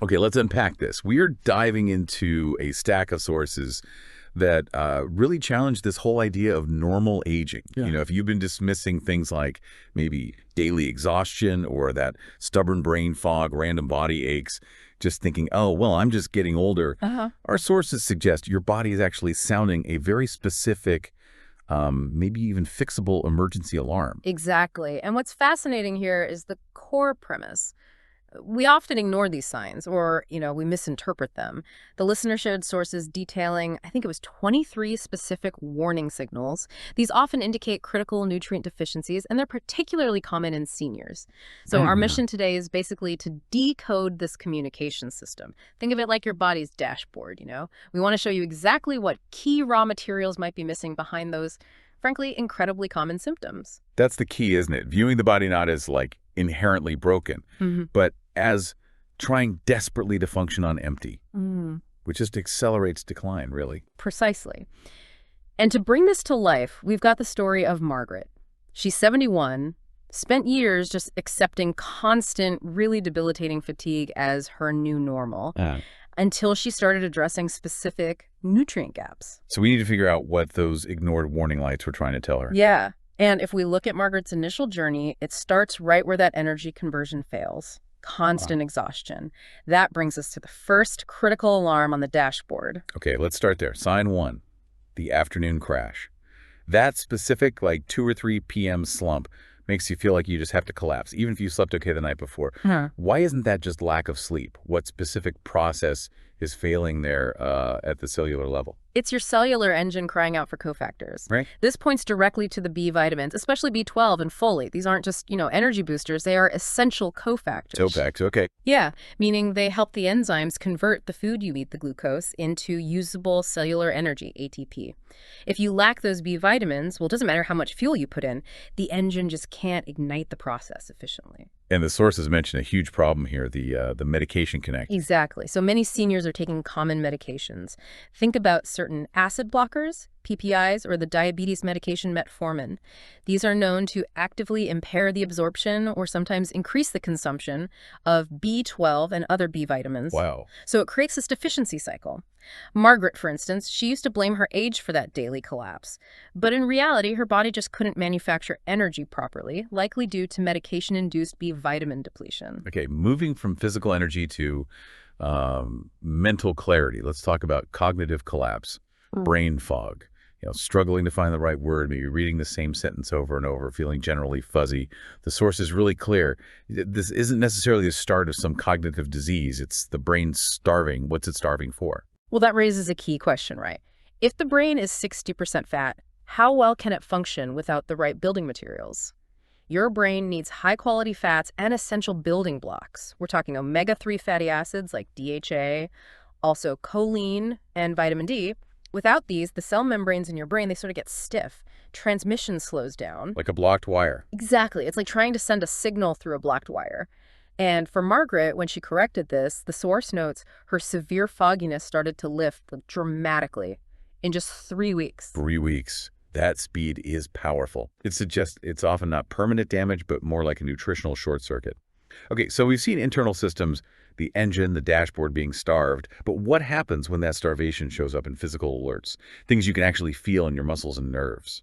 Okay, let's unpack this. We are diving into a stack of sources that really challenge this whole idea of normal aging. Yeah. If you've been dismissing things like maybe daily exhaustion or that stubborn brain fog, random body aches, just thinking, oh, well, I'm just getting older, our sources suggest your body is actually sounding a very specific, maybe even fixable emergency alarm. Exactly. And what's fascinating here is the core premise. We often ignore these signs or, we misinterpret them. The listener shared sources detailing, I think it was 23 specific warning signals. These often indicate critical nutrient deficiencies, and they're particularly common in seniors. So our mission today is basically to decode this communication system. Think of it like your body's dashboard. We want to show you exactly what key raw materials might be missing behind those, frankly, incredibly common symptoms. That's the key, isn't it? Viewing the body not as like inherently broken, but as trying desperately to function on empty, which just accelerates decline, really. Precisely. And to bring this to life, we've got the story of Margaret. She's 71, spent years just accepting constant, really debilitating fatigue as her new normal, until she started addressing specific nutrient gaps. So we need to figure out what those ignored warning lights were trying to tell her. Yeah. And if we look at Margaret's initial journey, it starts right where that energy conversion fails. Constant exhaustion. That brings us to the first critical alarm on the dashboard. Okay, let's start there. Sign 1, the afternoon crash. That specific, like 2 or 3 p.m. slump makes you feel like you just have to collapse, even if you slept okay the night before. Why isn't that just lack of sleep? What specific process is failing there at the cellular level? It's your cellular engine crying out for cofactors. Right. This points directly to the B vitamins, especially B12 and folate. These aren't just, energy boosters. They are essential cofactors. Topax, okay. Yeah, meaning they help the enzymes convert the food you eat, the glucose, into usable cellular energy, ATP. If you lack those B vitamins, well, it doesn't matter how much fuel you put in, the engine just can't ignite the process efficiently. And the sources mention a huge problem here, the medication connect. Exactly. So many seniors are taking common medications. Think about certain acid blockers, PPIs, or the diabetes medication metformin. These are known to actively impair the absorption or sometimes increase the consumption of B12 and other B vitamins. Wow. So it creates this deficiency cycle. Margaret, for instance, she used to blame her age for that daily collapse. But in reality, her body just couldn't manufacture energy properly, likely due to medication-induced B vitamin depletion. Okay, moving from physical energy to mental clarity. Let's talk about cognitive collapse, brain fog. Struggling to find the right word, maybe reading the same sentence over and over, feeling generally fuzzy. The source is really clear. This isn't necessarily the start of some cognitive disease. It's the brain starving. What's it starving for? Well, that raises a key question, right? If the brain is 60% fat, how well can it function without the right building materials? Your brain needs high-quality fats and essential building blocks. We're talking omega-3 fatty acids like DHA, also choline and vitamin D. Without these, the cell membranes in your brain, they sort of get stiff. Transmission slows down. Like a blocked wire. Exactly. It's like trying to send a signal through a blocked wire. And for Margaret, when she corrected this, the source notes her severe fogginess started to lift dramatically in just 3 weeks. 3 weeks. That speed is powerful. It suggests it's often not permanent damage, but more like a nutritional short circuit. Okay, so we've seen internal systems, the engine, the dashboard being starved, but what happens when that starvation shows up in physical alerts? Things you can actually feel in your muscles and nerves.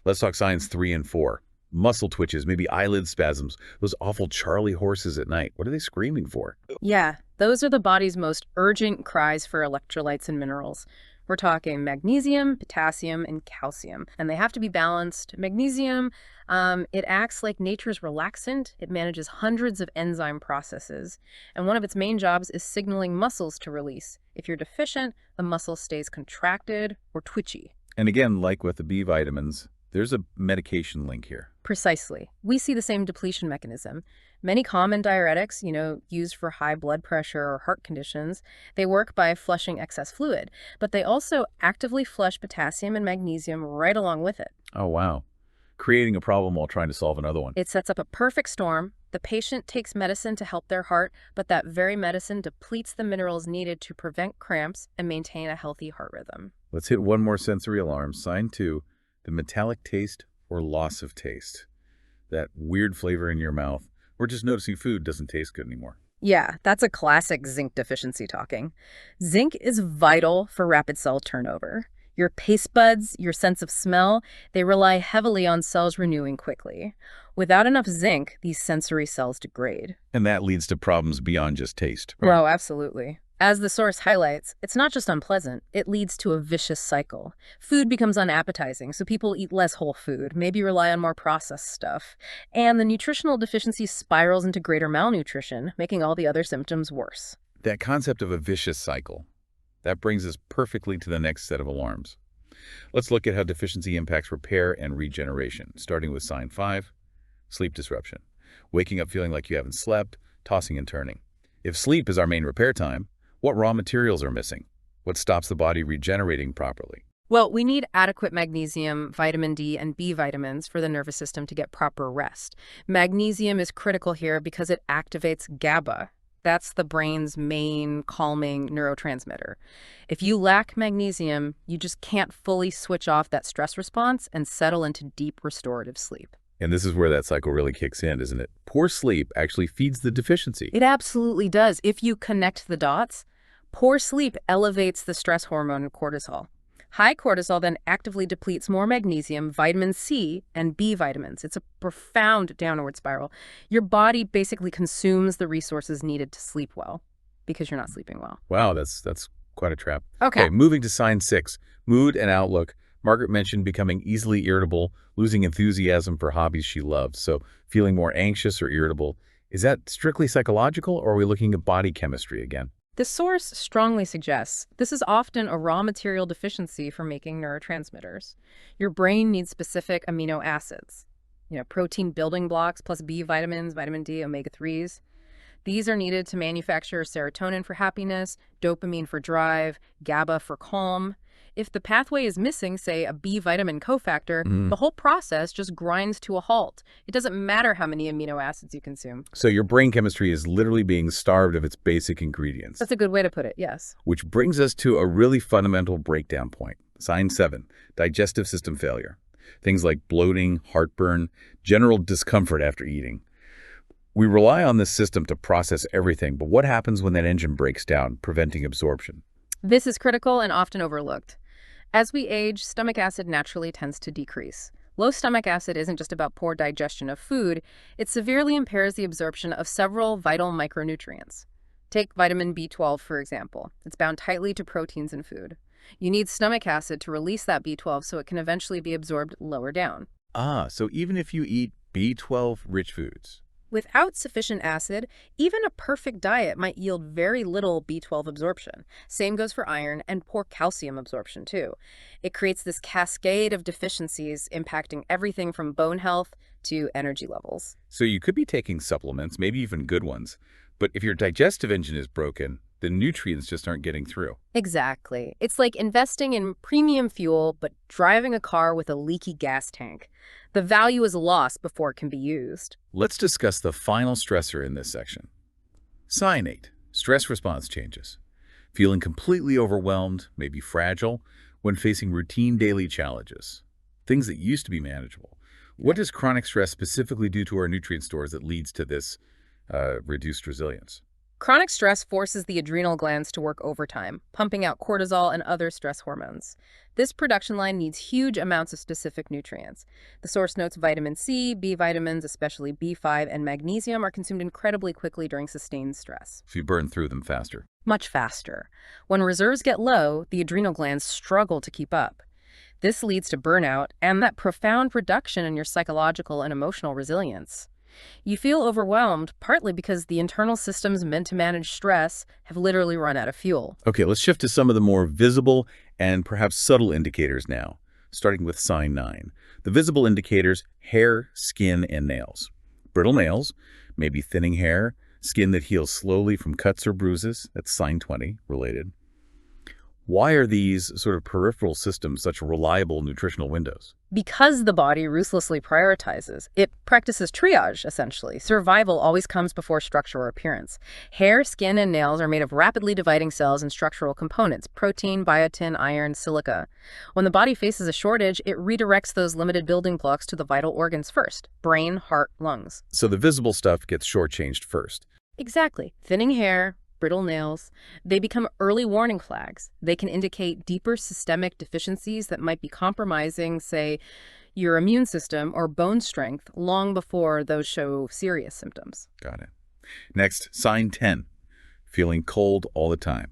Let's talk signs 3 and 4. Muscle twitches, maybe eyelid spasms, those awful Charlie horses at night. What are they screaming for? Yeah, those are the body's most urgent cries for electrolytes and minerals. We're talking magnesium, potassium, and calcium, and they have to be balanced. Magnesium, it acts like nature's relaxant. It manages hundreds of enzyme processes, and one of its main jobs is signaling muscles to release. If you're deficient, the muscle stays contracted or twitchy. And again, like with the B vitamins, there's a medication link here. Precisely. We see the same depletion mechanism. Many common diuretics, used for high blood pressure or heart conditions, they work by flushing excess fluid, but they also actively flush potassium and magnesium right along with it. Oh, wow. Creating a problem while trying to solve another one. It sets up a perfect storm. The patient takes medicine to help their heart, but that very medicine depletes the minerals needed to prevent cramps and maintain a healthy heart rhythm. Let's hit one more sensory alarm. Sign 2, the metallic taste or loss of taste. That weird flavor in your mouth. Or just noticing food doesn't taste good anymore. Yeah, that's a classic zinc deficiency talking. Zinc is vital for rapid cell turnover. Your taste buds, your sense of smell, they rely heavily on cells renewing quickly. Without enough zinc, these sensory cells degrade. And that leads to problems beyond just taste, right? Oh, absolutely. As the source highlights, it's not just unpleasant, it leads to a vicious cycle. Food becomes unappetizing, so people eat less whole food, maybe rely on more processed stuff. And the nutritional deficiency spirals into greater malnutrition, making all the other symptoms worse. That concept of a vicious cycle, that brings us perfectly to the next set of alarms. Let's look at how deficiency impacts repair and regeneration, starting with sign 5, sleep disruption. Waking up feeling like you haven't slept, tossing and turning. If sleep is our main repair time, what raw materials are missing? What stops the body regenerating properly? Well, we need adequate magnesium, vitamin D, and B vitamins for the nervous system to get proper rest. Magnesium is critical here because it activates GABA. That's the brain's main calming neurotransmitter. If you lack magnesium, you just can't fully switch off that stress response and settle into deep restorative sleep. And this is where that cycle really kicks in, isn't it? Poor sleep actually feeds the deficiency. It absolutely does. If you connect the dots, poor sleep elevates the stress hormone cortisol. High cortisol then actively depletes more magnesium, vitamin C, and B vitamins. It's a profound downward spiral. Your body basically consumes the resources needed to sleep well because you're not sleeping well. Wow, that's quite a trap. Okay. Moving to sign 6, mood and outlook. Margaret mentioned becoming easily irritable, losing enthusiasm for hobbies she loves, so feeling more anxious or irritable. Is that strictly psychological, or are we looking at body chemistry again? The source strongly suggests this is often a raw material deficiency for making neurotransmitters. Your brain needs specific amino acids, protein building blocks plus B vitamins, vitamin D, omega-3s. These are needed to manufacture serotonin for happiness, dopamine for drive, GABA for calm. If the pathway is missing, say, a B vitamin cofactor, the whole process just grinds to a halt. It doesn't matter how many amino acids you consume. So your brain chemistry is literally being starved of its basic ingredients. That's a good way to put it, yes. Which brings us to a really fundamental breakdown point. Sign 7, digestive system failure. Things like bloating, heartburn, general discomfort after eating. We rely on this system to process everything, but what happens when that engine breaks down, preventing absorption? This is critical and often overlooked. As we age, stomach acid naturally tends to decrease. Low stomach acid isn't just about poor digestion of food, it severely impairs the absorption of several vital micronutrients. Take vitamin B12, for example. It's bound tightly to proteins in food. You need stomach acid to release that B12 so it can eventually be absorbed lower down. So even if you eat B12-rich foods, Without sufficient acid, even a perfect diet might yield very little B12 absorption. Same goes for iron and poor calcium absorption, too. It creates this cascade of deficiencies impacting everything from bone health to energy levels. so you could be taking supplements, maybe even good ones, but if your digestive engine is broken, the nutrients just aren't getting through. Exactly. It's like investing in premium fuel, but driving a car with a leaky gas tank. The value is lost before it can be used. Let's discuss the final stressor in this section. Sign 8, stress response changes. Feeling completely overwhelmed, maybe fragile, when facing routine daily challenges. Things that used to be manageable. What does chronic stress specifically do to our nutrient stores that leads to this reduced resilience? Chronic stress forces the adrenal glands to work overtime, pumping out cortisol and other stress hormones. This production line needs huge amounts of specific nutrients. The source notes vitamin C, B vitamins, especially B5, and magnesium are consumed incredibly quickly during sustained stress. If you burn through them faster. Much faster. When reserves get low, the adrenal glands struggle to keep up. This leads to burnout and that profound reduction in your psychological and emotional resilience. You feel overwhelmed, partly because the internal systems meant to manage stress have literally run out of fuel. Okay, let's shift to some of the more visible and perhaps subtle indicators now, starting with sign 9. The visible indicators: hair, skin, and nails. Brittle nails, maybe thinning hair, skin that heals slowly from cuts or bruises. That's sign 20, related. Why are these sort of peripheral systems such reliable nutritional windows? Because the body ruthlessly prioritizes. It practices triage, essentially. Survival always comes before structure or appearance. Hair, skin, and nails are made of rapidly dividing cells and structural components: protein, biotin, iron, silica. When the body faces a shortage, it redirects those limited building blocks to the vital organs first: brain, heart, lungs. So the visible stuff gets shortchanged first. Exactly. Thinning hair, brittle nails, they become early warning flags. They can indicate deeper systemic deficiencies that might be compromising, say, your immune system or bone strength long before those show serious symptoms. Got it. Next, sign 10, feeling cold all the time.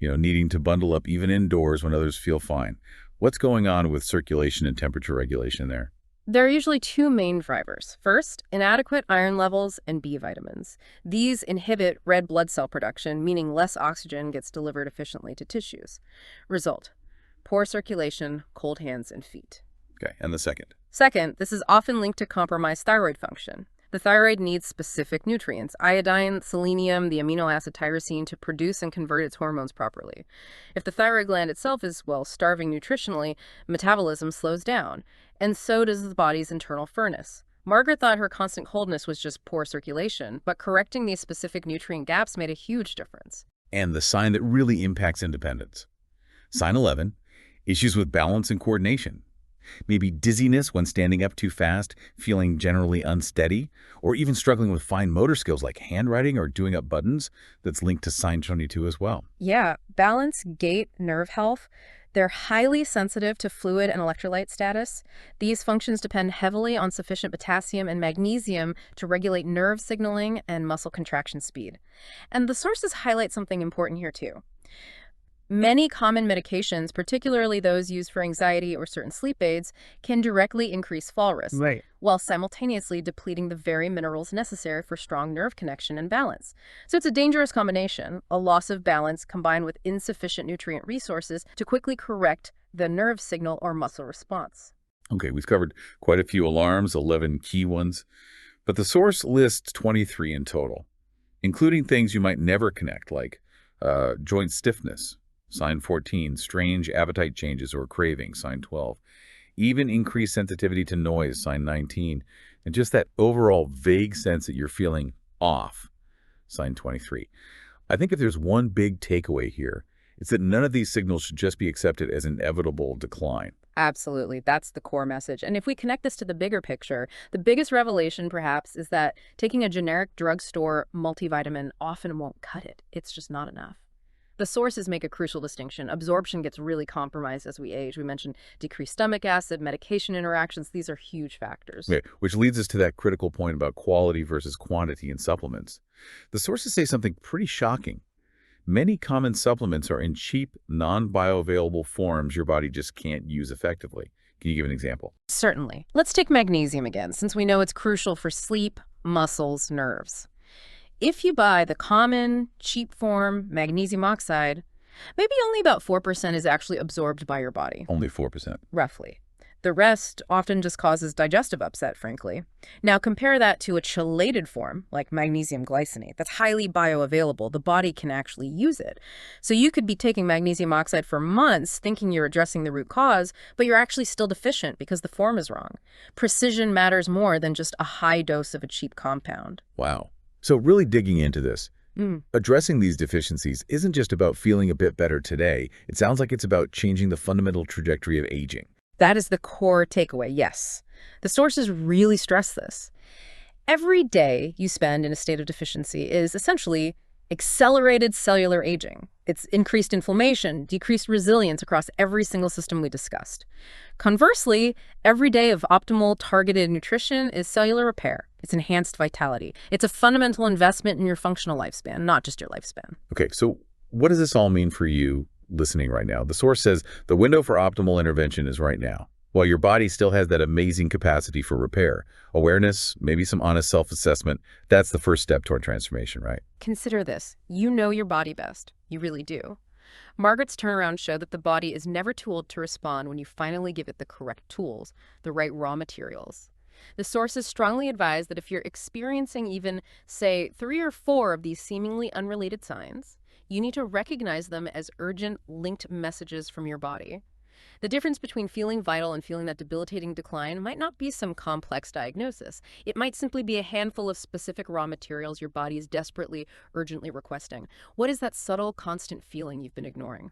Needing to bundle up even indoors when others feel fine. What's going on with circulation and temperature regulation there? There are usually two main drivers. First, inadequate iron levels and B vitamins. These inhibit red blood cell production, meaning less oxygen gets delivered efficiently to tissues. Result, poor circulation, cold hands and feet. Okay, and the second? Second, this is often linked to compromised thyroid function. The thyroid needs specific nutrients, iodine, selenium, the amino acid tyrosine, to produce and convert its hormones properly. If the thyroid gland itself is, well, starving nutritionally, metabolism slows down, and so does the body's internal furnace. Margaret thought her constant coldness was just poor circulation, but correcting these specific nutrient gaps made a huge difference. And the sign that really impacts independence. Sign 11, issues with balance and coordination. Maybe dizziness when standing up too fast, feeling generally unsteady, or even struggling with fine motor skills like handwriting or doing up buttons. That's linked to sign 22 as well. Yeah, balance, gait, nerve health, they're highly sensitive to fluid and electrolyte status. These functions depend heavily on sufficient potassium and magnesium to regulate nerve signaling and muscle contraction speed. And the sources highlight something important here too. Many common medications, particularly those used for anxiety or certain sleep aids, can directly increase fall risk, Right. while simultaneously depleting the very minerals necessary for strong nerve connection and balance. So it's a dangerous combination, a loss of balance combined with insufficient nutrient resources to quickly correct the nerve signal or muscle response. Okay, we've covered quite a few alarms, 11 key ones, but the source lists 23 in total, including things you might never connect, like joint stiffness, sign 14, strange appetite changes or craving, sign 12, even increased sensitivity to noise, sign 19, and just that overall vague sense that you're feeling off, sign 23. I think if there's one big takeaway here, it's that none of these signals should just be accepted as inevitable decline. Absolutely. That's the core message. And if we connect this to the bigger picture, the biggest revelation perhaps is that taking a generic drugstore multivitamin often won't cut it. It's just not enough. The sources make a crucial distinction. Absorption gets really compromised as we age. We mentioned decreased stomach acid, medication interactions. These are huge factors. Okay, which leads us to that critical point about quality versus quantity in supplements. The sources say something pretty shocking. Many common supplements are in cheap, non-bioavailable forms your body just can't use effectively. Can you give an example? Certainly. Let's take magnesium again, since we know it's crucial for sleep, muscles, nerves. If you buy the common, cheap form magnesium oxide, maybe only about 4% is actually absorbed by your body, Only 4%. roughly. The rest often just causes digestive upset, frankly. Now compare that to a chelated form, like magnesium glycinate, that's highly bioavailable. The body can actually use it. So you could be taking magnesium oxide for months thinking you're addressing the root cause, but you're actually still deficient because the form is wrong. Precision matters more than just a high dose of a cheap compound. Wow. So really digging into this, addressing these deficiencies isn't just about feeling a bit better today. It sounds like it's about changing the fundamental trajectory of aging. That is the core takeaway, yes. The sources really stress this. Every day you spend in a state of deficiency is essentially accelerated cellular aging. It's increased inflammation, decreased resilience across every single system we discussed. Conversely, every day of optimal targeted nutrition is cellular repair. It's enhanced vitality. It's a fundamental investment in your functional lifespan, not just your lifespan. Okay, so what does this all mean for you listening right now? The source says the window for optimal intervention is right now. While your body still has that amazing capacity for repair, awareness, maybe some honest self-assessment, that's the first step toward transformation, right? Consider this. You know your body best. You really do. Margaret's turnaround showed that the body is never too old to respond when you finally give it the correct tools, the right raw materials. The sources strongly advise that if you're experiencing even, say, 3 or 4 of these seemingly unrelated signs, you need to recognize them as urgent, linked messages from your body. The difference between feeling vital and feeling that debilitating decline might not be some complex diagnosis. It might simply be a handful of specific raw materials your body is desperately, urgently requesting. What is that subtle, constant feeling you've been ignoring?